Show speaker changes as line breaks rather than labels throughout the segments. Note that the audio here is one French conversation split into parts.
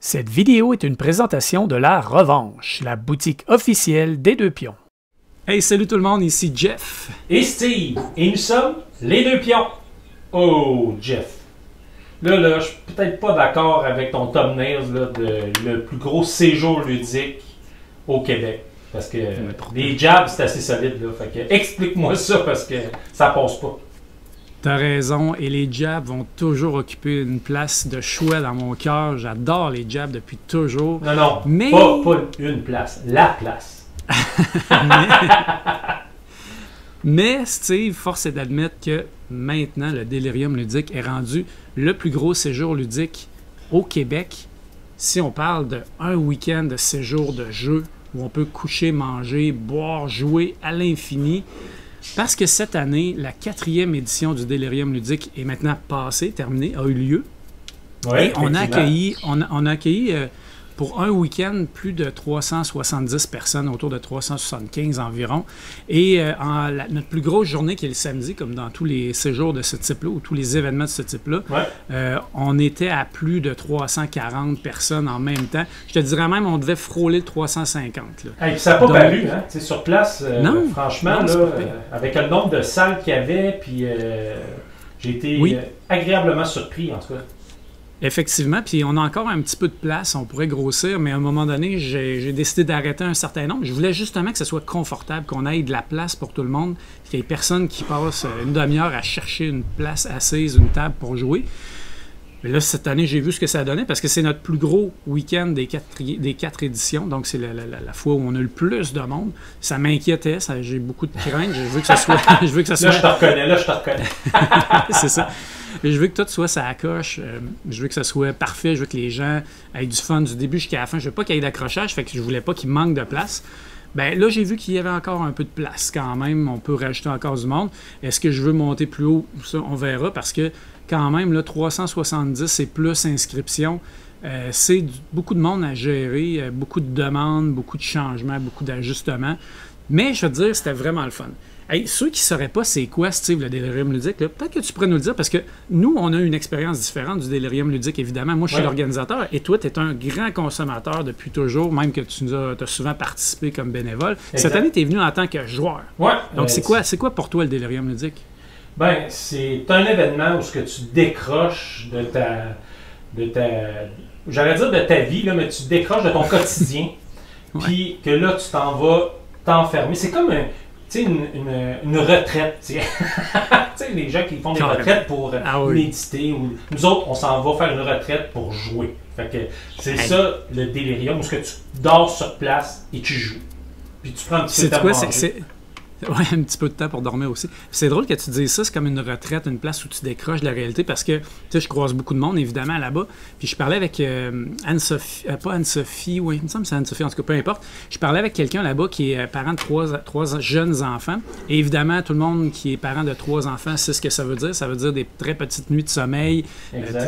Cette vidéo est une présentation de La Revanche, la boutique officielle des Deux Pions. Hey, salut tout le monde, ici Jeff.
Et Steve, et nous sommes les Deux Pions. Oh, Jeff. Là, je suis peut-être pas d'accord avec ton thumbnail là, de le plus gros séjour ludique au Québec. Parce que les jabs, c'est assez solide. Là, fait que explique-moi ça parce que ça passe pas.
T'as raison, et les jabs vont toujours occuper une place de choix dans mon cœur. J'adore les jabs depuis toujours.
Non,
mais...
pas une place, la place.
mais Steve, force est d'admettre que maintenant, le Delirium ludique est rendu le plus gros séjour ludique au Québec. Si on parle d'un week-end de séjour de jeu où on peut coucher, manger, boire, jouer à l'infini. Parce que cette année, la 4e édition du Delirium ludique est maintenant passée, terminée, a eu lieu.
Oui,
et on a accueilli pour un week-end plus de 370 personnes, autour de 375 environ. Et notre plus grosse journée, qui est le samedi, comme dans tous les séjours de ce type-là, ou tous les événements de ce type-là, on était à plus de 340 personnes en même temps. Je te dirais même, on devait frôler le 350. Là.
Hey, ça n'a pas paru, hein? Sur place,
non,
franchement,
non,
là, avec le nombre de salles qu'il y avait, puis j'ai été agréablement surpris, en tout cas.
Effectivement, puis on a encore un petit peu de place, on pourrait grossir, mais à un moment donné, j'ai décidé d'arrêter un certain nombre. Je voulais justement que ce soit confortable, qu'on ait de la place pour tout le monde, qu'il y ait personne qui passe une demi-heure à chercher une place assise, une table pour jouer. Mais là, cette année, j'ai vu ce que ça donnait, parce que c'est notre plus gros week-end des quatre éditions, donc c'est la fois où on a le plus de monde. Ça m'inquiétait, j'ai beaucoup de crainte, je veux que ça soit...
Là, je te reconnais.
C'est ça. Je veux que tout soit ça coche. Je veux que ça soit parfait. Je veux que les gens aient du fun du début jusqu'à la fin. Je veux pas qu'il y ait d'accrochage. Fait que je voulais pas qu'il manque de place. Ben là, j'ai vu qu'il y avait encore un peu de place quand même. On peut rajouter encore du monde. Est-ce que je veux monter plus haut? Ça, on verra. Parce que quand même, là, 370 et plus inscriptions, c'est beaucoup de monde à gérer. Beaucoup de demandes, beaucoup de changements, beaucoup d'ajustements. Mais je veux te dire, c'était vraiment le fun. Hey, ceux qui ne sauraient pas c'est quoi, Steve, le Delirium ludique, peut-être que tu pourrais nous le dire, parce que nous, on a une expérience différente du Delirium ludique, évidemment. Moi, je suis l'organisateur, et toi, tu es un grand consommateur depuis toujours, même que tu as souvent participé comme bénévole. Exact. Cette année, tu es venu en tant que joueur.
Ouais,
donc, c'est quoi pour toi le Delirium ludique?
Ben, c'est un événement où ce que tu décroches de j'allais dire de ta vie, là, mais tu décroches de ton quotidien, puis que là, tu t'en vas t'enfermer. C'est comme une retraite. Les gens qui font des retraites pour méditer. Ou nous autres, on s'en va faire une retraite pour jouer. Fait que c'est ça le Delirium, où ce que tu dors sur place et tu joues. Puis tu prends un petit peu de temps pour manger.
Oui, un petit peu de temps pour dormir aussi. C'est drôle que tu dises ça, c'est comme une retraite, une place où tu décroches de la réalité, parce que, tu sais, je croise beaucoup de monde, évidemment, là-bas. Puis je parlais avec Anne-Sophie, pas Anne-Sophie, oui, il me semble que c'est Anne-Sophie, en tout cas, peu importe. Je parlais avec quelqu'un là-bas qui est parent de trois jeunes enfants. Et évidemment, tout le monde qui est parent de 3 enfants sait ce que ça veut dire. Ça veut dire des très petites nuits de sommeil,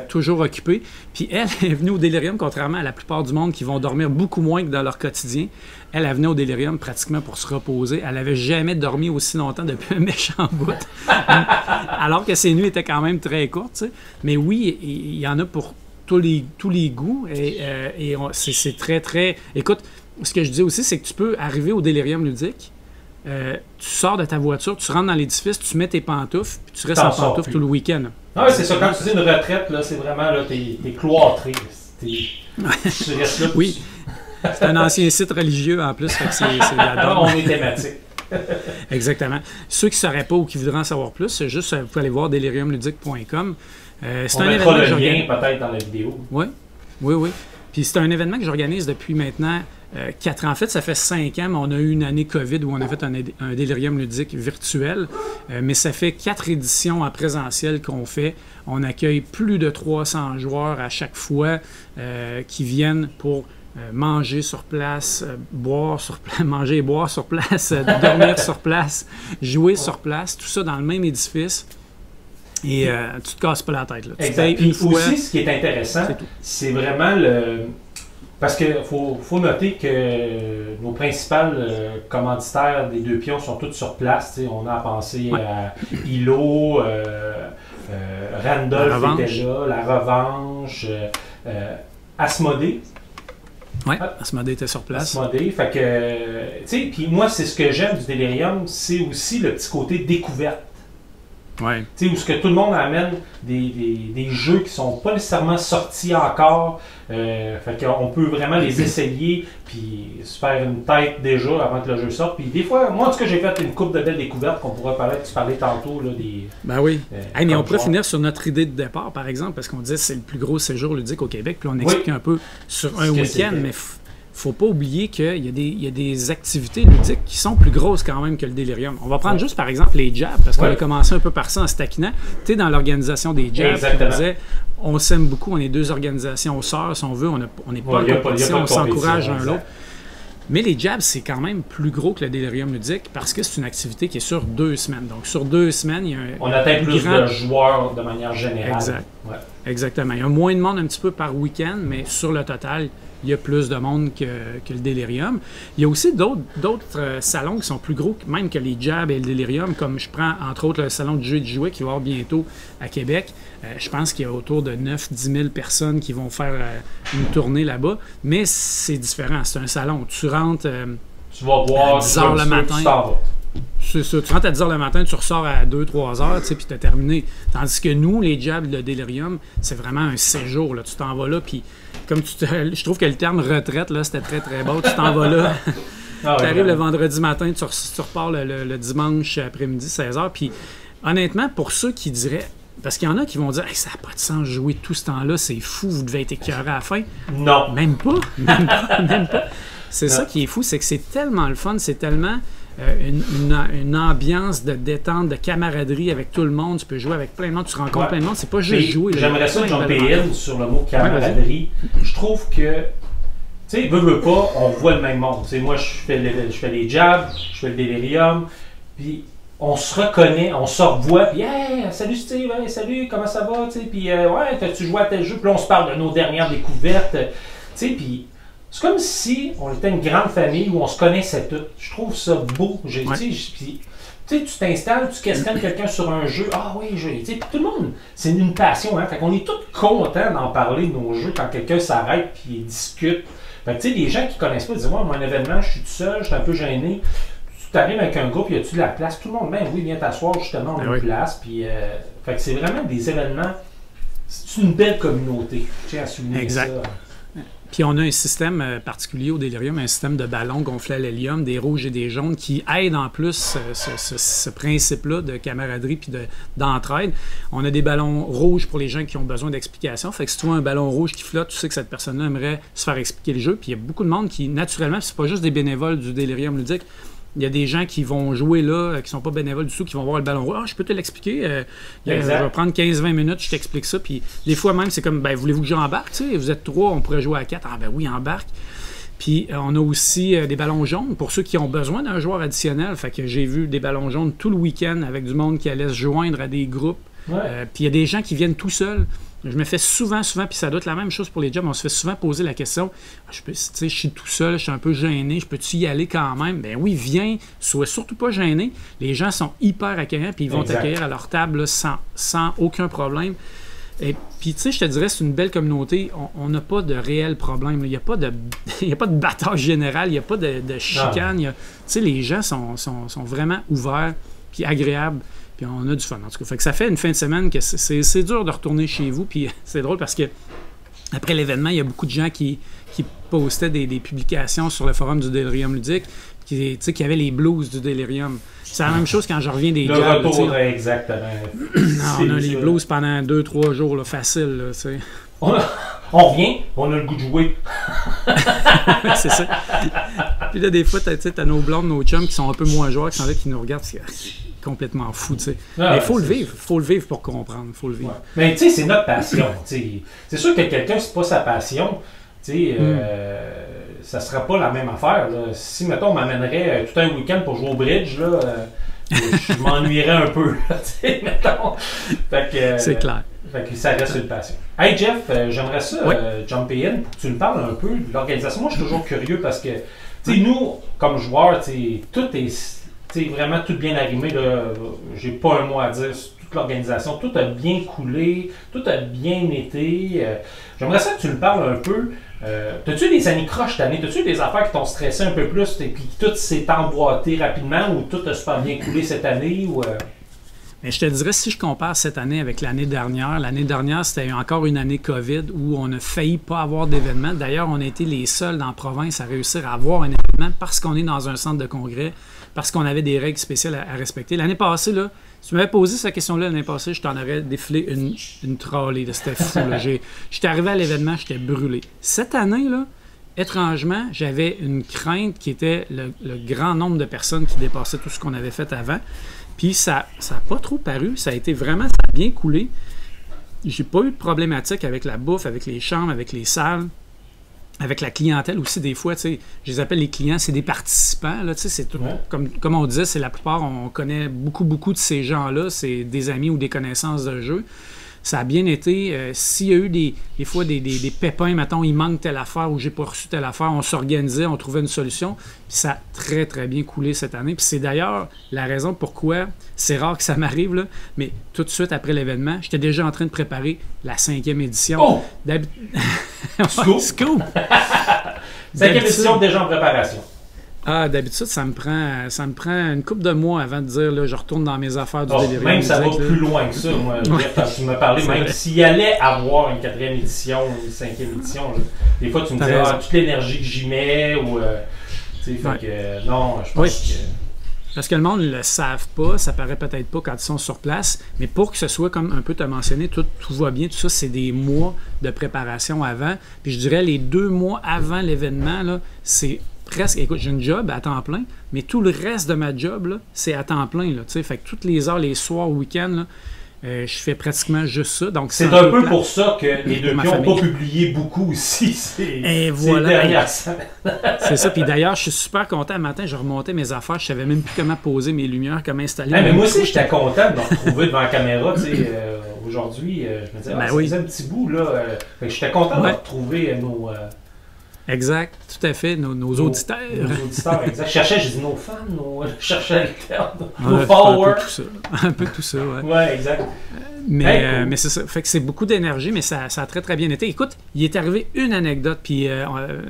toujours occupé. Puis elle est venue au Delirium, contrairement à la plupart du monde qui vont dormir beaucoup moins que dans leur quotidien. Elle venait au Delirium pratiquement pour se reposer. Elle n'avait jamais dormi aussi longtemps depuis un méchant bout. Alors que ses nuits étaient quand même très courtes. Tu sais. Mais oui, il y en a pour tous les goûts. Et c'est très, très... Écoute, ce que je dis aussi, c'est que tu peux arriver au Delirium ludique, tu sors de ta voiture, tu rentres dans l'édifice, tu mets tes pantoufles, puis tu restes en pantoufles tout le week-end.
Ah oui, c'est ça. Quand tu dis une retraite, là, c'est vraiment, là, t'es cloîtré. Tu restes là.
Oui. C'est un ancien site religieux en plus, fait que c'est la
on est thématique.
Exactement. Ceux qui ne sauraient pas ou qui voudraient en savoir plus, c'est juste, vous pouvez aller voir deliriumludique.com.
C'est un événement que j'organise peut-être dans la vidéo.
Oui. Puis c'est un événement que j'organise depuis maintenant 4 ans. En fait, ça fait 5 ans, mais on a eu une année COVID où on a fait un Delirium ludique virtuel. Mais ça fait 4 éditions en présentiel qu'on fait. On accueille plus de 300 joueurs à chaque fois qui viennent pour manger sur place, boire sur place, manger et boire sur place, dormir sur place, jouer sur place, tout ça dans le même édifice. Et tu te casses pas la tête. Là.
Exact. Puis aussi, ce qui est intéressant, c'est vraiment le... Parce qu'il faut noter que nos principales commanditaires des Deux Pions sont tous sur place. T'sais. On a pensé à ILO, Randolph était là, La Revanche, Asmodée.
Oui, Asmodée était sur place.
Asmodée, fait que, tu sais, puis moi, c'est ce que j'aime du Delirium, c'est aussi le petit côté découverte.
Ouais.
Tu sais, où ce que tout le monde amène des jeux qui sont pas nécessairement sortis encore. Fait qu'on peut vraiment les essayer puis se faire une tête déjà avant que le jeu sorte. Puis des fois, moi en tout cas, j'ai fait une couple de belles découvertes qu'on pourrait parler, tu parlais tantôt là, des.
Ben oui. Mais on pourrait finir sur notre idée de départ, par exemple, parce qu'on disait que c'est le plus gros séjour ludique au Québec, puis on explique un peu sur un week-end, mais faut pas oublier qu'il y a des activités ludiques qui sont plus grosses quand même que le Delirium. On va prendre juste par exemple les jabs, parce qu'on a commencé un peu par ça en se taquinant. Tu es dans l'organisation des jabs, on disait, on s'aime beaucoup, on est deux organisations sœurs, si on veut, on n'est pas en compétition, on s'encourage l'un l'autre. Mais les jabs, c'est quand même plus gros que le Delirium ludique parce que c'est une activité qui est sur 2 semaines. Donc sur 2 semaines, il y a
on atteint plus de joueurs de manière générale.
Exact. Ouais. Exactement. Il y a moins de monde un petit peu par week-end, mais sur le total, il y a plus de monde que le Delirium. Il y a aussi d'autres salons qui sont plus gros même que les Jabs et le Delirium, comme je prends entre autres le salon du jeu et du jouet qui va y avoir bientôt à Québec. Je pense qu'il y a autour de 9-10 000 personnes qui vont faire une tournée là-bas, mais c'est différent. C'est un salon. Tu rentres
tu vas boire
à 10 h le matin. C'est ça. Tu rentres à 10 h le matin, tu ressors à 2-3 heures, tu sais, puis tu as terminé. Tandis que nous, les Jabs, le Delirium, c'est vraiment un séjour. Là. Tu t'en vas là, puis comme je trouve que le terme retraite, là, c'était très, très beau. Tu t'en vas là, tu arrives le vendredi matin, tu repars le dimanche après-midi, 16 h. Puis honnêtement, pour ceux qui diraient... Parce qu'il y en a qui vont dire hey, « ça n'a pas de sens jouer tout ce temps-là, c'est fou, vous devez être écœuré à la fin. »
Non.
Même pas. C'est ça qui est fou, c'est que c'est tellement le fun, c'est tellement... une ambiance de détente, de camaraderie avec tout le monde. Tu peux jouer avec plein de monde, tu rencontres plein de monde. C'est pas juste jouer.
J'aimerais ça jumper in sur le mot camaraderie. Je trouve que, tu sais, veut pas, on voit le même monde. T'sais, moi, je fais les jabs, je fais le Delirium, puis on se reconnaît, on se revoit, puis hey, salut Steve, hey, salut, comment ça va? Puis ouais, t'as-tu joué à tel jeu? Puis là, on se parle de nos dernières découvertes. Tu sais, puis. C'est comme si on était une grande famille où on se connaissait tous. Je trouve ça beau. Tu t'installes, tu questionnes quelqu'un sur un jeu. Ah oui, puis tout le monde, c'est une passion. Hein? Fait qu'on est tous contents d'en parler de nos jeux quand quelqu'un s'arrête et discute. Fait que les gens qui ne connaissent pas disent moi, mon événement, je suis tout seul, je suis un peu gêné. Tu arrives avec un groupe, y a-tu de la place? Tout le monde, ben oui, viens t'asseoir, justement, on a une place. Puis, fait que c'est vraiment des événements. C'est une belle communauté. Je tiens à souligner ça.
Puis on a un système particulier au Delirium, un système de ballons gonflés à l'hélium, des rouges et des jaunes, qui aident en plus ce principe-là de camaraderie puis d'entraide. On a des ballons rouges pour les gens qui ont besoin d'explications. Fait que si tu vois un ballon rouge qui flotte, tu sais que cette personne-là aimerait se faire expliquer le jeu. Puis il y a beaucoup de monde qui, naturellement, c'est pas juste des bénévoles du Delirium ludique, il y a des gens qui vont jouer là, qui sont pas bénévoles du tout, qui vont voir le ballon rouge. Ah, je peux te l'expliquer. Je vais prendre 15-20 minutes, je t'explique ça. Puis des fois même, c'est comme, ben voulez-vous que j'embarque? Tu sais, vous êtes 3, on pourrait jouer à 4. Ah ben oui, embarque. Puis on a aussi des ballons jaunes pour ceux qui ont besoin d'un joueur additionnel. Fait que j'ai vu des ballons jaunes tout le week-end avec du monde qui allait se joindre à des groupes. Ouais. Puis il y a des gens qui viennent tout seuls. Je me fais souvent, puis ça doit être la même chose pour les jobs, on se fait souvent poser la question, je suis tout seul, je suis un peu gêné, je peux-tu y aller quand même? Ben oui, viens, sois surtout pas gêné. Les gens sont hyper accueillants, puis ils vont t'accueillir à leur table là, sans aucun problème. Et puis, tu sais, je te dirais, c'est une belle communauté. On n'a pas de réel problème. Il n'y a pas de bataille générale, il n'y a pas de chicane. Tu sais, les gens sont vraiment ouverts, puis agréables. Puis on a du fun, en tout cas. Fait que ça fait une fin de semaine que c'est dur de retourner chez vous. Puis c'est drôle parce que après l'événement, il y a beaucoup de gens qui postaient des publications sur le forum du Delirium ludique qui avaient les blues du Delirium. C'est la même chose quand je reviens des jobs.
Le retour, exactement.
On a les blues pendant 2-3 jours, là, facile. Là,
on revient, on a le goût de jouer.
C'est ça. Puis là, des fois, t'as nos blondes, nos chums qui sont un peu moins joueurs, qui sont là, qui nous regardent. C'est complètement fou, tu sais. Mais il faut le vivre. Il faut le vivre pour comprendre. Il faut le vivre. Ouais.
Mais tu sais, c'est notre passion. C'est sûr que quelqu'un, c'est pas sa passion. Ça sera pas la même affaire. Là. Si, mettons, on m'amènerait tout un week-end pour jouer au bridge, là, je m'ennuierais un peu. Mettons.
C'est clair.
Fait que ça reste une passion. Hey Jeff, j'aimerais ça jumper in pour que tu me parles un peu de l'organisation. Moi, je suis toujours curieux parce que nous, comme joueurs, tout est vraiment tout bien arrimé. J'ai pas un mot à dire. toute l'organisation. Tout a bien coulé, tout a bien été. J'aimerais ça que tu me parles un peu. T'as-tu des anicroches cette année? T'as-tu des affaires qui t'ont stressé un peu plus et puis tout s'est emboîté rapidement ou tout a super bien coulé cette année?
Mais je te dirais, si je compare cette année avec l'année dernière, c'était encore une année COVID où on a failli pas avoir d'événement. D'ailleurs, on a été les seuls dans la province à réussir à avoir un événement parce qu'on est dans un centre de congrès, parce qu'on avait des règles spéciales à respecter. L'année passée, là, si tu m'avais posé cette question-là l'année passée, je t'en aurais défilé une trolley. C'était fou. J'étais arrivé à l'événement, j'étais brûlé. Cette année, là, étrangement, j'avais une crainte qui était le grand nombre de personnes qui dépassaient tout ce qu'on avait fait avant. Puis ça n'a pas trop paru. Ça a bien coulé. J'ai pas eu de problématique avec la bouffe, avec les chambres, avec les salles, avec la clientèle aussi. Des fois, tu sais, je les appelle les clients, c'est des participants. Là, tu sais, c'est tout, comme on disait, c'est la plupart, on connaît beaucoup de ces gens-là. C'est des amis ou des connaissances de jeu. Ça a bien été. S'il y a eu des fois des pépins, mettons, il manque telle affaire ou j'ai pas reçu telle affaire, on s'organisait, on trouvait une solution. Puis ça a très, très bien coulé cette année. Puis c'est d'ailleurs la raison pourquoi c'est rare que ça m'arrive, là, mais tout de suite après l'événement, j'étais déjà en train de préparer la 5e édition.
Oh!
Scoop! Scoop!
5e édition déjà en préparation.
Ah, d'habitude, ça me prend une couple de mois avant de dire, là, je retourne dans mes affaires du délirium.
Même ça va plus loin que ça, moi. Parce que tu m'as parlé, même s'il y allait avoir une 4e édition ou une 5e édition, là, des fois, tu me disais, toute l'énergie que j'y mets, ou... tu sais, fait que... Non, je pense que...
Parce que le monde ne le savent pas, ça paraît peut-être pas quand ils sont sur place, mais pour que ce soit, comme un peu tu as mentionné, tout va bien, tout ça, c'est des mois de préparation avant. Puis je dirais, les 2 mois avant l'événement, là, c'est... presque, écoute, j'ai une job à temps plein, mais tout le reste de ma job, là, c'est à temps plein. Là, fait que toutes les heures, les soirs, week-ends, je fais pratiquement juste ça. Donc
c'est un peu pour ça que les deux pions n'ont pas publié beaucoup aussi.
Et voilà.
Derrière ça.
C'est ça. Puis d'ailleurs, je suis super content. Le matin, je remontais mes affaires. Je savais même plus comment poser mes lumières, comment installer.
Mais moi aussi, j'étais content de me retrouver devant la caméra. Aujourd'hui, je me disais, ça faisait un petit bout. Là, fait que j'étais content de retrouver nos...
Exact, tout à fait, nos auditeurs.
Nos auditeurs, exact. Je dis nos fans, je cherchais nos followers.
Un peu tout ça, ouais.
Ouais, exact.
Mais c'est ça, fait que c'est beaucoup d'énergie, mais ça a très très bien été. Écoute, il est arrivé une anecdote, puis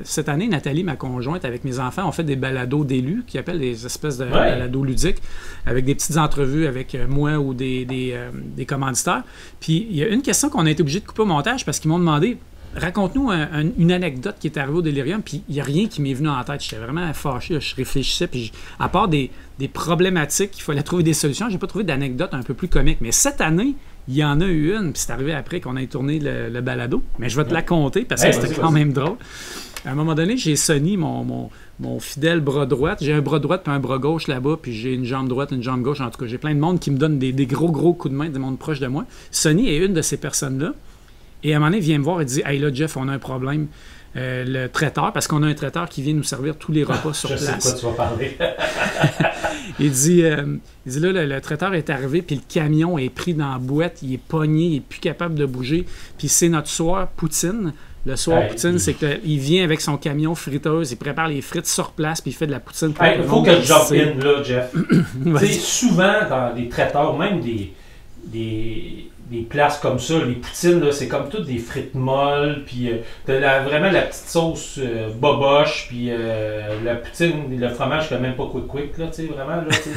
cette année, Nathalie, ma conjointe, avec mes enfants, on fait des balados d'élus, qui appellent des espèces de balados ludiques, avec des petites entrevues avec moi ou des commanditaires. Puis il y a une question qu'on a été obligé de couper au montage, parce qu'ils m'ont demandé... Raconte-nous une anecdote qui est arrivée au délirium, puis il n'y a rien qui m'est venu en tête. J'étais vraiment fâché, je réfléchissais, puis à part des problématiques, il fallait trouver des solutions, j'ai pas trouvé d'anecdote un peu plus comique. Mais cette année, il y en a eu une, puis c'est arrivé après qu'on ait tourné le balado. Mais je vais te la compter, parce que c'était quand même drôle. À un moment donné, j'ai Sonny, mon fidèle bras droit. J'ai un bras droit puis un bras gauche là-bas, puis j'ai une jambe droite, une jambe gauche. En tout cas, j'ai plein de monde qui me donne des gros coups de main, des monde proches de moi. Sonny est une de ces personnes-là. Et à un moment donné, il vient me voir et dit « Hey là, Jeff, on a un problème. Le traiteur, parce qu'on a un traiteur qui vient nous servir tous les repas sur place. »
Je sais de quoi tu vas parler.
Il dit là, le traiteur est arrivé, puis le camion est pris dans la boîte, il est pogné, il n'est plus capable de bouger. Puis c'est notre soir poutine. Le soir poutine, c'est qu'il vient avec son camion friteuse, il prépare les frites sur place, puis il fait de la poutine.
Il faut que je jump in là, Jeff. Tu sais, souvent, dans des traiteurs, même des places comme ça, les poutines, là, c'est comme toutes des frites molles, puis t'as vraiment la petite sauce boboche, puis la poutine, le fromage, je même pas quick, là, tu sais, vraiment, là, tu sais.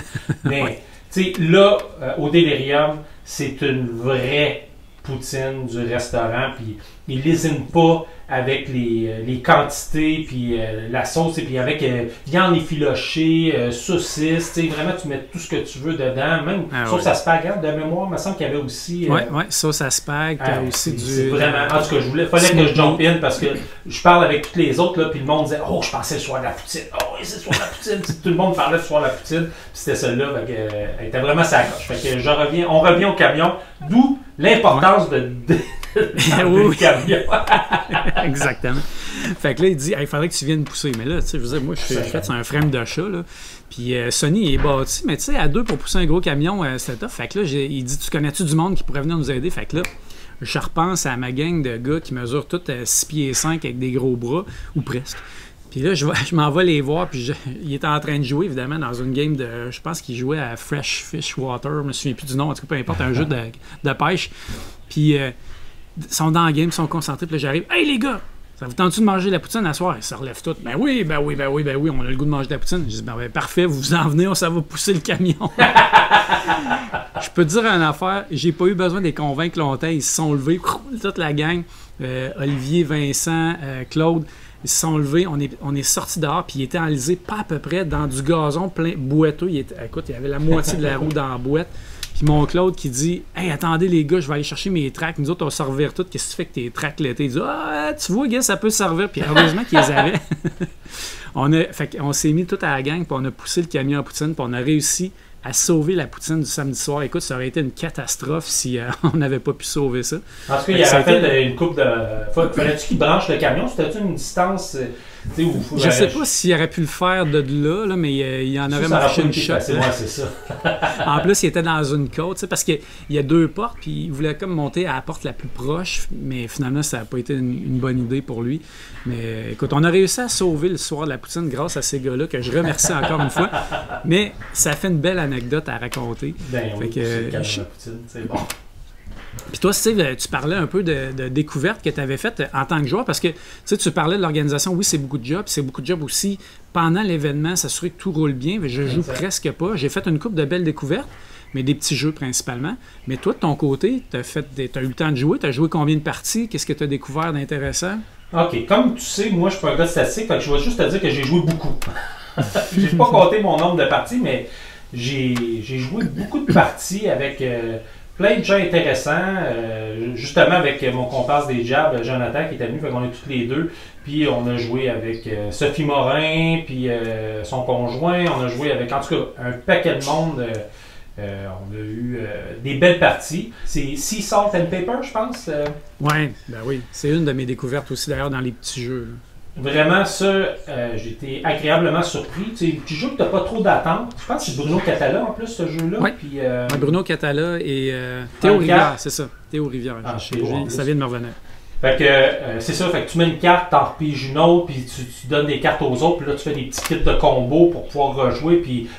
Mais, tu sais, là, au Délirium, c'est une vraie poutine du restaurant, puis ils lésinent pas avec les quantités, puis la sauce, et puis avec viande effilochée, saucisse, tu sais, vraiment, tu mets tout ce que tu veux dedans, même sauce à spag, hein, de mémoire, il me semble qu'il y avait aussi...
Oui, sauce à spag, t'as aussi du...
C'est vraiment... En tout cas, fallait que je jump in, parce que je parle avec tous les autres, là, puis le monde disait « Oh, je pensais le soir de la poutine! Oh, oui, c'est le soir de la poutine! » Tout le monde parlait le soir de la poutine, puis c'était celle-là, elle était vraiment sa coche. Fait que on revient au camion, d'où l'importance de
oui.
camion.
Exactement. Fait que là, il dit, il faudrait que tu viennes pousser. Mais là, tu sais, je veux dire, moi, je suis fait sur un frame de chat, là. Puis Sonny est bâti, mais tu sais, à deux pour pousser un gros camion, c'était tough. Fait que là, il dit, tu connais-tu du monde qui pourrait venir nous aider? Fait que là, je repense à ma gang de gars qui mesurent tous 6 pieds 5 avec des gros bras, ou presque. Puis là, je m'en vais les voir, puis il était en train de jouer, évidemment, dans une game de... Je pense qu'il jouait à Fresh Fish Water, je me souviens plus du nom, en tout cas, peu importe, un jeu de pêche. Puis ils sont dans le game, ils sont concentrés, puis là, j'arrive. « Hey, les gars! Ça vous tente-tu de manger de la poutine à soir? » Ils se relèvent tous. « Ben oui, on a le goût de manger de la poutine. » Je dis, ben parfait, vous en venez, ça va pousser le camion. Je peux te dire une affaire, j'ai pas eu besoin de les convaincre longtemps. Ils se sont levés, toute la gang, Olivier, Vincent, Claude, ils se sont levés, on est sortis dehors, puis ils étaient enlisés pas à peu près dans du gazon plein boiteux. Écoute, il y avait la moitié de la roue dans la boîte. Puis mon Claude qui dit « Hey, attendez les gars, je vais aller chercher mes tracks. Nous autres, on va servir tout. Qu'est-ce que tu fais que tes tracks l'été? » Il dit « Ah, tu vois, gars, ça peut servir. » Puis heureusement qu'ils les avaient. on s'est mis tout à la gang, puis on a poussé le camion à poutine, puis on a réussi à sauver la poutine du samedi soir. Écoute, ça aurait été une catastrophe si on n'avait pas pu sauver ça.
En tout cas, il aurait fait une coupe de... Fallait-tu qu'il branche le camion? C'était-tu une distance...
Je sais pas s'il aurait pu le faire de là, mais il en aurait marché une shot.
Ouais, c'est ça.
En plus, il était dans une côte, parce qu'il y a 2 portes, puis il voulait comme monter à la porte la plus proche, mais finalement, ça n'a pas été une bonne idée pour lui. Mais écoute, on a réussi à sauver le soir de la poutine grâce à ces gars-là, que je remercie encore une fois. Mais ça fait une belle anecdote à raconter.
Ben oui, c'est bon.
Puis toi, Steve, tu parlais un peu de découvertes que tu avais faites en tant que joueur, parce que tu parlais de l'organisation. Oui, c'est beaucoup de job, c'est beaucoup de job aussi pendant l'événement, s'assurer que tout roule bien. Mais je joue presque pas. J'ai fait une couple de belles découvertes, mais des petits jeux principalement. Mais toi, de ton côté, tu as eu le temps de jouer. Tu as joué combien de parties? Qu'est-ce que tu as découvert d'intéressant?
OK. Comme tu sais, moi, je suis pas un gars de statistique, fait que je vais juste te dire que j'ai joué beaucoup. J'ai pas compté mon nombre de parties, mais j'ai joué beaucoup de parties avec... plein de gens intéressants, justement avec mon comparse des Jabs, Jonathan, qui était venu, fait qu'on est tous les deux. Puis on a joué avec Sophie Morin, puis son conjoint, on a joué avec, en tout cas, un paquet de monde. On a eu des belles parties. C'est Sea Salt and Paper, je pense.
Oui. C'est une de mes découvertes aussi, d'ailleurs, dans les petits jeux. Là.
Vraiment, ça, j'ai été agréablement surpris. Tu sais, petit jeu que tu n'as pas trop d'attente. Je pense que c'est Bruno Catala, en plus, ce jeu-là.
Oui,
puis,
Bruno Catala et Théo Rivière, c'est ça. Théo Rivière. Ça vient de me revenir.
Fait que, c'est ça, fait que tu mets une carte, t'en repiges une autre, puis tu donnes des cartes aux autres, puis là, tu fais des petits kits de combo pour pouvoir rejouer, puis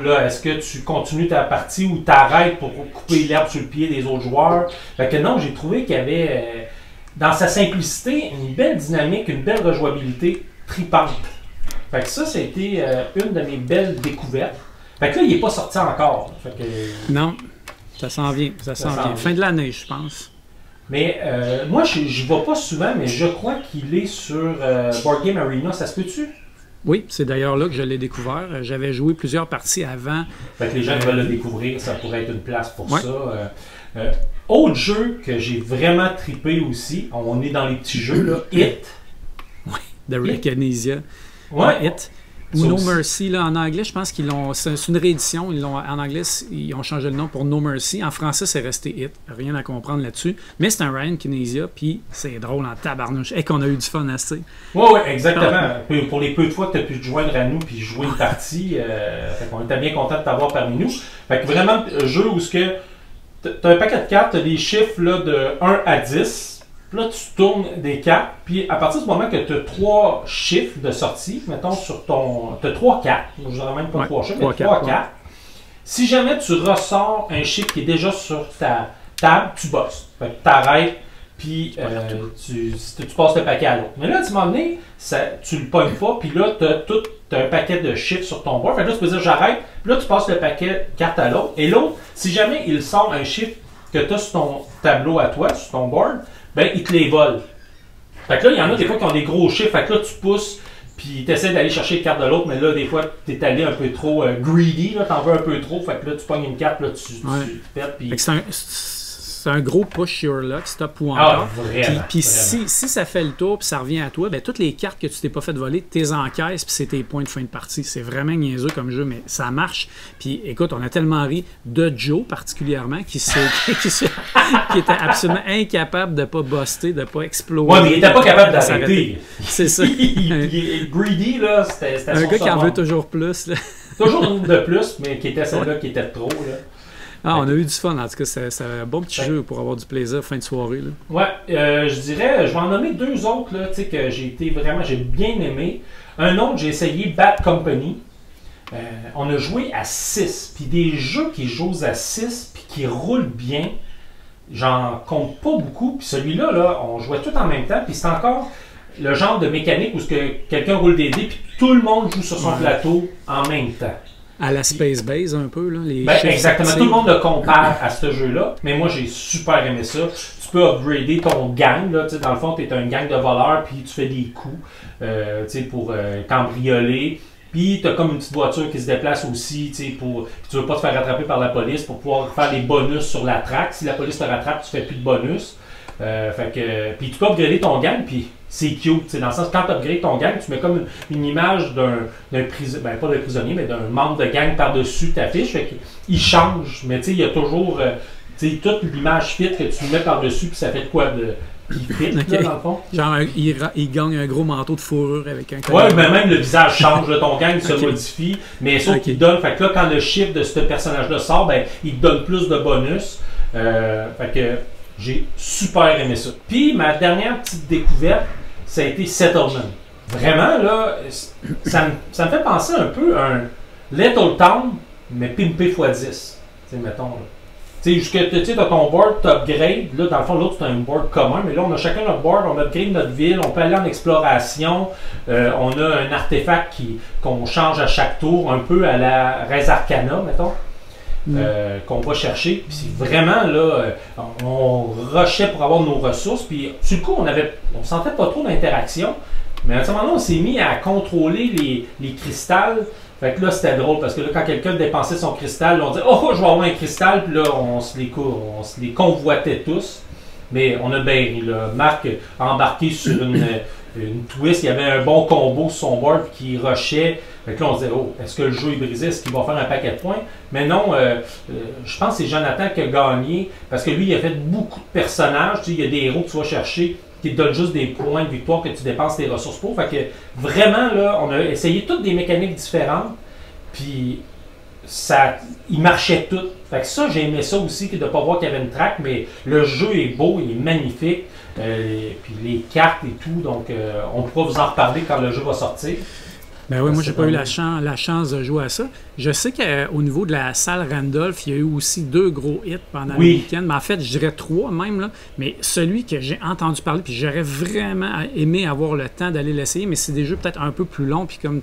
là, est-ce que tu continues ta partie ou t'arrêtes pour couper l'herbe sur le pied des autres joueurs? Fait que non, j'ai trouvé qu'il y avait... dans sa simplicité, une belle dynamique, une belle rejouabilité tripante. Fait que ça a été une de mes belles découvertes. Fait que là, il n'est pas sorti encore. Fait que,
non, ça s'en vient. Ça s'en vient. Fin de l'année, je pense.
Mais moi, je ne vois pas souvent, mais je crois qu'il est sur Board Game Arena. Ça se peut-tu?
Oui, c'est d'ailleurs là que je l'ai découvert. J'avais joué plusieurs parties avant.
Fait que les gens qui veulent le découvrir, ça pourrait être une place pour ça. Autre jeu que j'ai vraiment trippé aussi, on est dans les petits jeux, là, It.
Oui, de Rick Anesia.
Ouais.
It. Ou No Mercy, là, en anglais, je pense qu'ils l'ont. C'est une réédition. En anglais, ils ont changé le nom pour No Mercy. En français, c'est resté It. Rien à comprendre là-dessus. Mais c'est un Ryan Kinesia, puis c'est drôle en tabarnouche. Et qu'on a eu du fun à ce.
Oui, exactement. Pour les peu de fois que tu as pu te joindre à nous puis jouer une partie, on était bien content de t'avoir parmi nous. Fait que vraiment, jeu où tu as un paquet de cartes, tu as des chiffres là, de 1 à 10. Là, tu tournes des cartes, puis à partir du moment que tu as 3 chiffres de sortie, mettons sur ton... Tu as 3 cartes, je ne dirais même pas 3 chiffres, mais 3 cartes. Si jamais tu ressors un chiffre qui est déjà sur ta table, tu bosses. Fait que tu arrêtes, puis tu passes le paquet à l'autre. Mais là, à un moment donné, tu le pognes pas, puis là, tu as un paquet de chiffres sur ton board. Fait que là, tu peux dire j'arrête, puis là, tu passes le paquet carte à l'autre. Et l'autre, si jamais il sort un chiffre que tu as sur ton tableau à toi, sur ton board, ben, ils te les volent. Fait que là, il y en a des fois qui ont des gros chiffres. Fait que là, tu pousses, puis tu essaies d'aller chercher les cartes de l'autre, mais là, des fois, tu es allé un peu trop greedy, t'en veux un peu trop. Fait que là, tu pognes une carte, là, tu pètes. Puis...
C'est un gros push your luck, stop ou encore. Puis si ça fait le tour puis ça revient à toi, ben toutes les cartes que tu t'es pas fait voler, t'es encaisses puis c'est tes points de fin de partie. C'est vraiment niaiseux comme jeu, mais ça marche. Puis écoute, on a tellement ri de Joe particulièrement qui était absolument incapable de pas buster, de pas exploser.
Ouais, mais il était pas capable d'arrêter.
C'est ça.
il greedy, là, c'était
un gars qui en veut toujours plus. Là.
Toujours une de plus, mais qui était celle-là qui était trop. Là.
Ah, on a eu du fun, en tout cas, c'est un bon petit jeu pour avoir du plaisir fin de soirée. Là.
Ouais, je dirais, je vais en nommer deux autres là, que j'ai bien aimé. Un autre, j'ai essayé Bad Company. On a joué à 6, puis des jeux qui jouent à 6, puis qui roulent bien, j'en compte pas beaucoup. Puis celui-là, là, on jouait tout en même temps, puis c'est encore le genre de mécanique où quelqu'un roule des dés, puis tout le monde joue sur son plateau en même temps.
À la Space Base, un peu, là.
Exactement. Tout le monde le compare à ce jeu-là, mais moi, j'ai super aimé ça. Tu peux upgrader ton gang. Là, dans le fond, tu es un gang de voleurs, puis tu fais des coups pour cambrioler. Puis, tu as comme une petite voiture qui se déplace aussi, pour tu veux pas te faire rattraper par la police pour pouvoir faire les bonus sur la track. Si la police te rattrape, tu fais plus de bonus. Puis, tu peux upgrader ton gang, puis c'est cute. Dans le sens, quand tu upgrades ton gang, tu mets comme une image d'un prisonnier, pas d'un prisonnier, mais d'un membre de gang par-dessus ta fiche. Fait qu'il change, mais il y a toujours toute l'image fit que tu mets par-dessus, puis ça fait quoi de. Fit, là, dans le fond.
Genre, il gagne un gros manteau de fourrure avec un
collier. Ouais, mais même le visage change, là, ton gang se modifie, mais sauf qu'il donne. Fait que là, quand le chiffre de ce personnage-là sort, ben, il te donne plus de bonus. Fait que j'ai super aimé ça. Puis, ma dernière petite découverte, ça a été Settlement. Vraiment, là, ça me fait penser un peu à un Little Town, mais pimpé x10. Mettons, là. Tu sais, t'as ton board, t'upgrade. Là, dans le fond, l'autre, c'est un board commun. Mais là, on a chacun notre board, on upgrade notre ville, on peut aller en exploration. On a un artefact qu'on change à chaque tour, un peu à la Res Arcana, mettons, qu'on va chercher. Puis vraiment, là, on rushait pour avoir nos ressources. Puis, du coup, on sentait pas trop d'interaction. Mais à ce moment-là, on s'est mis à contrôler les cristals. Fait que là, c'était drôle parce que là, quand quelqu'un dépensait son cristal, on disait « Oh, je vais avoir un cristal », puis là, on se les convoitait tous. Mais on a bien ri, là. Marc a embarqué sur une twist, il y avait un bon combo sur son board qui rushait. Fait que là, on se disait « Oh, est-ce que le jeu est brisé? Est-ce qu'il va faire un paquet de points? » Mais non, je pense que c'est Jonathan qui a gagné parce que lui, il a fait beaucoup de personnages. Tu sais, il y a des héros que tu vas chercher qui te donnent juste des points de victoire que tu dépenses tes ressources pour. Fait que vraiment, là, on a essayé toutes des mécaniques différentes, puis ils marchaient toutes. Fait que ça, j'ai aimé ça aussi, de ne pas voir qu'il y avait une track, mais le jeu est beau, il est magnifique, puis les cartes et tout, donc on pourra vous en reparler quand le jeu va sortir.
Ben oui, moi, j'ai pas eu la chance de jouer à ça. Je sais qu'au niveau de la salle Randolph, il y a eu aussi 2 gros hits pendant le week-end. Mais en fait, je dirais 3 même. Là. Mais celui que j'ai entendu parler, puis j'aurais vraiment aimé avoir le temps d'aller l'essayer, mais c'est des jeux peut-être un peu plus longs. Puis comme,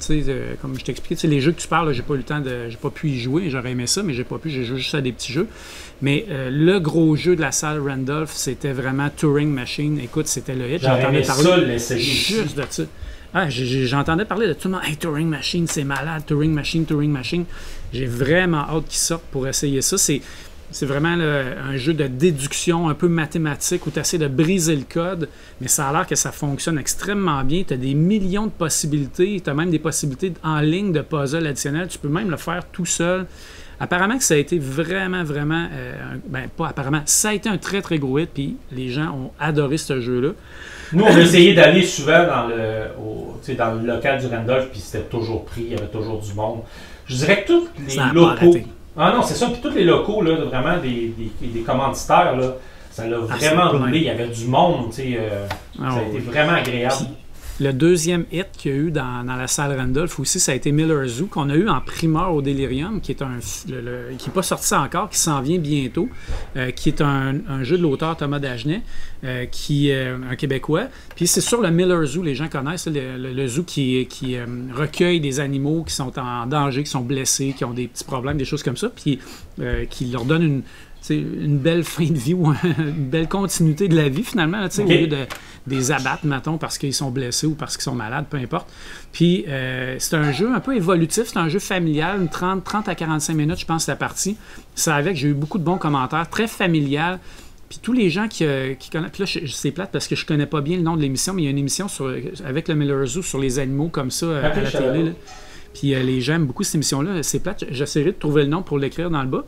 comme je t'expliquais, les jeux que tu parles, j'ai pas eu le temps j'ai pas pu y jouer. J'aurais aimé ça, mais j'ai pas pu. J'ai joué juste à des petits jeux. Mais le gros jeu de la salle Randolph, c'était vraiment Turing Machine. Écoute, c'était le hit.
J'entendais parler juste
de ça. Ah, j'entendais parler de tout le monde. Hey, Turing Machine, c'est malade. Turing Machine, Turing Machine. J'ai vraiment hâte qu'ils sortent pour essayer ça. C'est vraiment un jeu de déduction un peu mathématique où tu essaies de briser le code, mais ça a l'air que ça fonctionne extrêmement bien. Tu as des millions de possibilités. Tu as même des possibilités en ligne de puzzle additionnels. Tu peux même le faire tout seul. Apparemment que ça a été vraiment, pas apparemment, ça a été un très, très gros hit, puis les gens ont adoré ce jeu-là.
Nous, on a essayé d'aller souvent dans le local du Randolph, puis c'était toujours pris, il y avait toujours du monde. Je dirais que tous les locaux... Ah non, c'est ça, puis tous les locaux, là, vraiment des commanditaires, là, ça l'a vraiment roulé, il y avait du monde, ça a été vraiment agréable. Puis,
le deuxième hit qu'il y a eu dans la salle Randolph aussi, ça a été Miller Zoo, qu'on a eu en primeur au Delirium, qui est qui n'est pas sorti encore, qui s'en vient bientôt, qui est un jeu de l'auteur Thomas Dagenet, qui est un Québécois. Puis c'est sur le Miller Zoo, les gens connaissent, le zoo qui recueille des animaux qui sont en danger, qui sont blessés, qui ont des petits problèmes, des choses comme ça, puis qui leur donne une belle fin de vie ou une belle continuité de la vie finalement, au lieu de des abattre, mettons, parce qu'ils sont blessés ou parce qu'ils sont malades, peu importe. Puis c'est un jeu un peu évolutif, c'est un jeu familial, 30 à 45 minutes, je pense, la partie. Ça avec, j'ai eu beaucoup de bons commentaires, très familial. Puis tous les gens qui connaissent... Puis là, c'est plate parce que je connais pas bien le nom de l'émission, mais il y a une émission avec le Miller Zoo sur les animaux comme ça à la télé. Là. Puis les gens aiment beaucoup cette émission-là. C'est plate, j'essaierai de trouver le nom pour l'écrire dans le bas.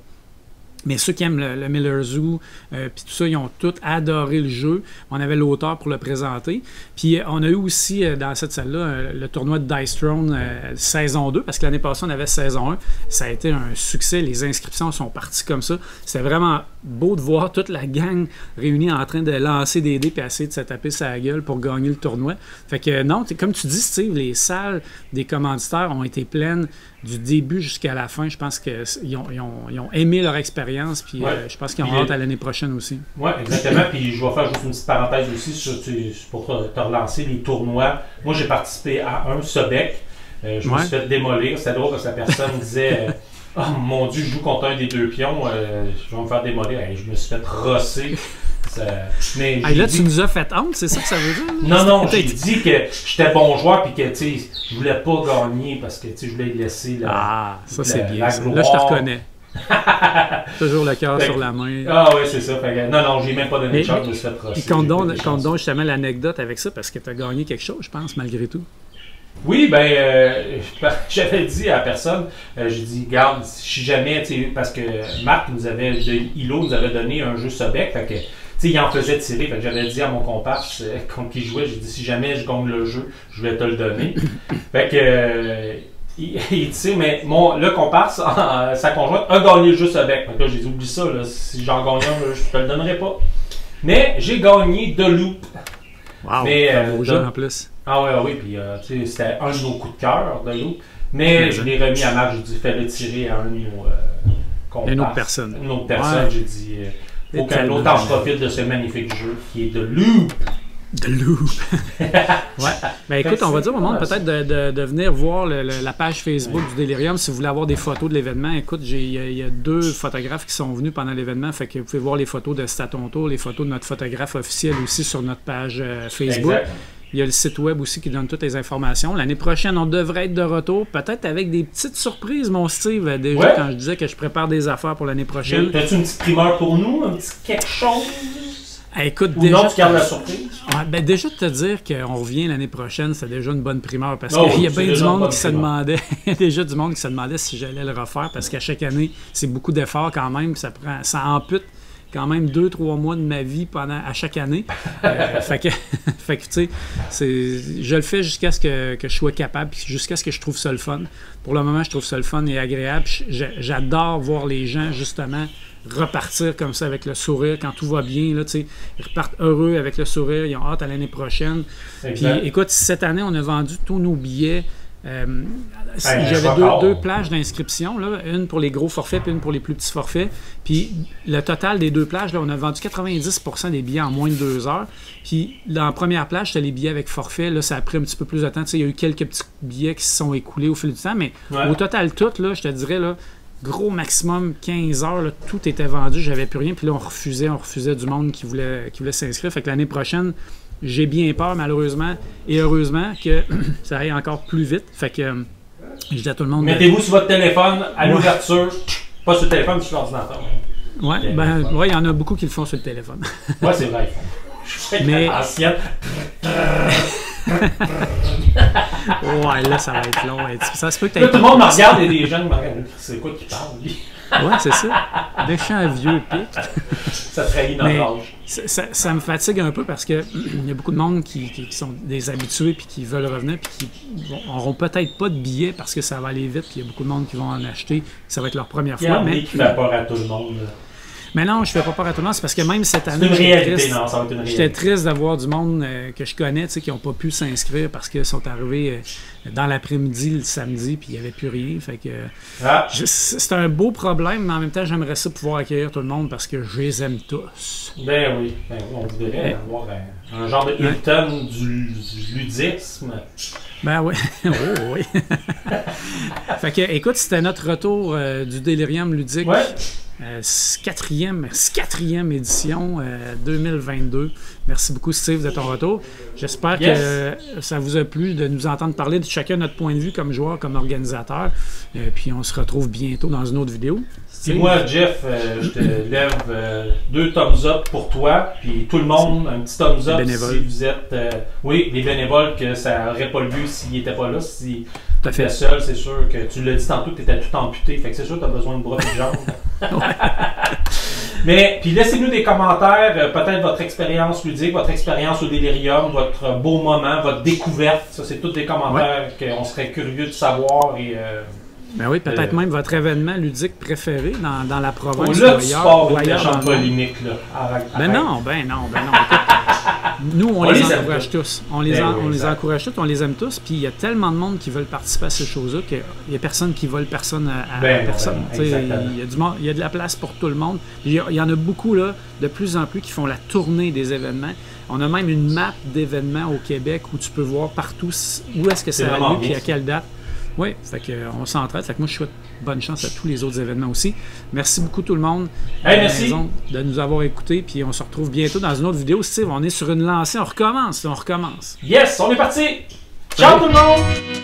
Mais ceux qui aiment le Miller Zoo, puis tout ça, ils ont tous adoré le jeu. On avait l'auteur pour le présenter. Puis on a eu aussi, dans cette salle-là, le tournoi de Dice Throne saison 2, parce que l'année passée, on avait saison 1. Ça a été un succès. Les inscriptions sont parties comme ça. C'était vraiment beau de voir toute la gang réunie en train de lancer des dés puis essayer de se taper sa gueule pour gagner le tournoi. Fait que non, comme tu dis, Steve, les salles des commanditaires ont été pleines du début jusqu'à la fin. Je pense qu'ils ont aimé leur expérience, puis je pense qu'ils ont hâte à l'année prochaine aussi.
Oui, exactement. Puis je vais faire juste une petite parenthèse aussi pour te relancer les tournois. Moi, j'ai participé à un Sobec. Je me suis fait démolir. C'était drôle parce que la personne disait oh mon Dieu, je joue contre un des deux pions, je vais me faire démolir. Je me suis fait rosser. Mais
là, tu nous as fait honte, c'est ça que ça veut dire?
Non, j'ai dit que j'étais bon joueur puis que je voulais pas gagner parce que je voulais laisser
ça c'est bien. Là, je te reconnais. Toujours le cœur sur la main.
Ah oui, c'est ça. Non, j'ai même pas donné de chance, je me suis fait rosser.
Et compte donc justement l'anecdote avec ça parce que tu as gagné quelque chose, je pense, malgré tout.
Oui, j'avais dit à la personne, j'ai dit, garde, si jamais, parce que Marc nous avait donné un jeu Sobec, fait que il en faisait tirer. Fait que j'avais dit à mon comparse contre qui jouait, j'ai dit si jamais je gagne le jeu, je vais te le donner. Fait que il dit mais le comparse, sa conjointe, a gagné le jeu Sobec. Fait que là, j'ai dit oublie ça, là, si j'en gagne un, je te le donnerai pas. Mais j'ai gagné de Loop.
Wow, un beau jeu en plus.
Oui, puis c'était un de nos coups de cœur de Loop. Mais je l'ai remis à Marc, j'ai dit fais-le tirer à un de nos comparses.
Une autre personne.
Une autre personne, j'ai dit faut que l'autre en profite de ce magnifique jeu qui est de Loop.
De Loop. Écoute, on va dire au monde peut-être de venir voir la page Facebook du Delirium si vous voulez avoir des photos de l'événement. Écoute, il y a 2 photographes qui sont venus pendant l'événement, fait que vous pouvez voir les photos de Staton Tour, les photos de notre photographe officiel aussi sur notre page Facebook. Exact. Il y a le site web aussi qui donne toutes les informations. L'année prochaine, on devrait être de retour, peut-être avec des petites surprises, mon Steve. Déjà, quand je disais que je prépare des affaires pour l'année prochaine.
As-tu une petite primeur pour nous? Un petit quelque chose?
Écoute,
ou
déjà,
non, tu gardes la surprise?
Déjà, de te dire qu'on revient l'année prochaine, c'est déjà une bonne primeur. Parce qu'il y a bien du monde qui se demandait, déjà du monde qui se demandait si j'allais le refaire. Parce qu'à chaque année, c'est beaucoup d'efforts quand même. Ça ampute quand même 2-3 mois de ma vie à chaque année. Fait que tu sais, je le fais jusqu'à ce que je sois capable, puis jusqu'à ce que je trouve ça le fun. Pour le moment, je trouve ça le fun et agréable. J'adore voir les gens, justement, repartir comme ça avec le sourire quand tout va bien. Là, ils repartent heureux avec le sourire, ils ont hâte à l'année prochaine. Puis écoute, cette année, on a vendu tous nos billets. J'avais deux plages d'inscription, une pour les gros forfaits puis une pour les plus petits forfaits. Puis le total des 2 plages, là, on a vendu 90% des billets en moins de 2 heures. Puis dans la première plage, c'était les billets avec forfait. Là, ça a pris un petit peu plus de temps. Il y a eu quelques petits billets qui se sont écoulés au fil du temps, mais au total, tout, là, je te dirais, là, gros maximum 15 heures, là, tout était vendu, j'avais plus rien. Puis là, on refusait du monde qui voulait s'inscrire. Fait que l'année prochaine, j'ai bien peur, malheureusement, et heureusement, que ça aille encore plus vite. Fait que je dis à tout le monde...
Mettez-vous sur votre téléphone à l'ouverture, pas sur le téléphone, mais sur l'ordinateur.
Il y en a beaucoup qui le font sur le téléphone.
C'est vrai. Je suis ancien.
Là, ça va être long. Ça se peut que
tout le monde me regarde, il y a des jeunes qui me regardent. C'est quoi qui parle, lui?
C'est ça. Méchant vieux pic.
Ça trahit notre âge.
Ça me fatigue un peu parce que il y a beaucoup de monde qui sont des habitués puis qui veulent revenir puis qui n'auront peut-être pas de billets parce que ça va aller vite puis il y a beaucoup de monde qui vont en acheter. Ça va être leur première fois.
Mais qui fait peur à tout le monde.
Mais non, je fais pas peur à tout le monde, c'est parce que même cette année, j'étais triste d'avoir du monde que je connais, qui n'ont pas pu s'inscrire parce qu'ils sont arrivés dans l'après-midi, le samedi, puis il n'y avait plus rien. Fait que c'est un beau problème, mais en même temps, j'aimerais ça pouvoir accueillir tout le monde parce que je les aime tous.
Ben oui, on voudrait avoir un genre de Hilton du ludisme.
Ben oui, oui. Fait que, écoute, c'était notre retour du Delirium ludique. Quatrième édition 2022. Merci beaucoup, Steve, de ton retour. J'espère que ça vous a plu de nous entendre parler de chacun notre point de vue comme joueur, comme organisateur. Puis on se retrouve bientôt dans une autre vidéo.
Et moi, Jeff, je te lève 2 thumbs up pour toi. Puis tout le monde, un petit thumbs up si vous êtes... les bénévoles, que ça n'aurait pas lieu s'ils n'étaient pas là. Si
Tout à fait.
Seul, c'est sûr que tu l'as dit tantôt que tu étais tout amputé, fait que c'est sûr que tu as besoin de bras et de jambes. Mais, puis laissez-nous des commentaires, peut-être votre expérience ludique, votre expérience au délirium, votre beau moment, votre découverte. Ça, c'est tous des commentaires qu'on serait curieux de savoir. Et,
ben oui, peut-être même votre événement ludique préféré dans la province.
Là, tu pars une
ailleurs
méchante polémique, là. Arrête.
Ben non. Écoute, nous, on les encourage tous. On les encourage tous, on les aime tous. Puis il y a tellement de monde qui veulent participer à ces choses-là qu'il n'y a personne qui vole personne à personne. Il y a de la place pour tout le monde. Il y en a beaucoup, là, de plus en plus, qui font la tournée des événements. On a même une map d'événements au Québec où tu peux voir partout où est-ce que ça a lieu et à quelle date. Oui, fait qu'on s'entraide. Fait que moi, je souhaite bonne chance à tous les autres événements aussi. Merci beaucoup tout le monde
merci
de nous avoir écoutés. Puis on se retrouve bientôt dans une autre vidéo. Steve, on est sur une lancée. On recommence.
Yes, on est parti. Ciao tout le monde!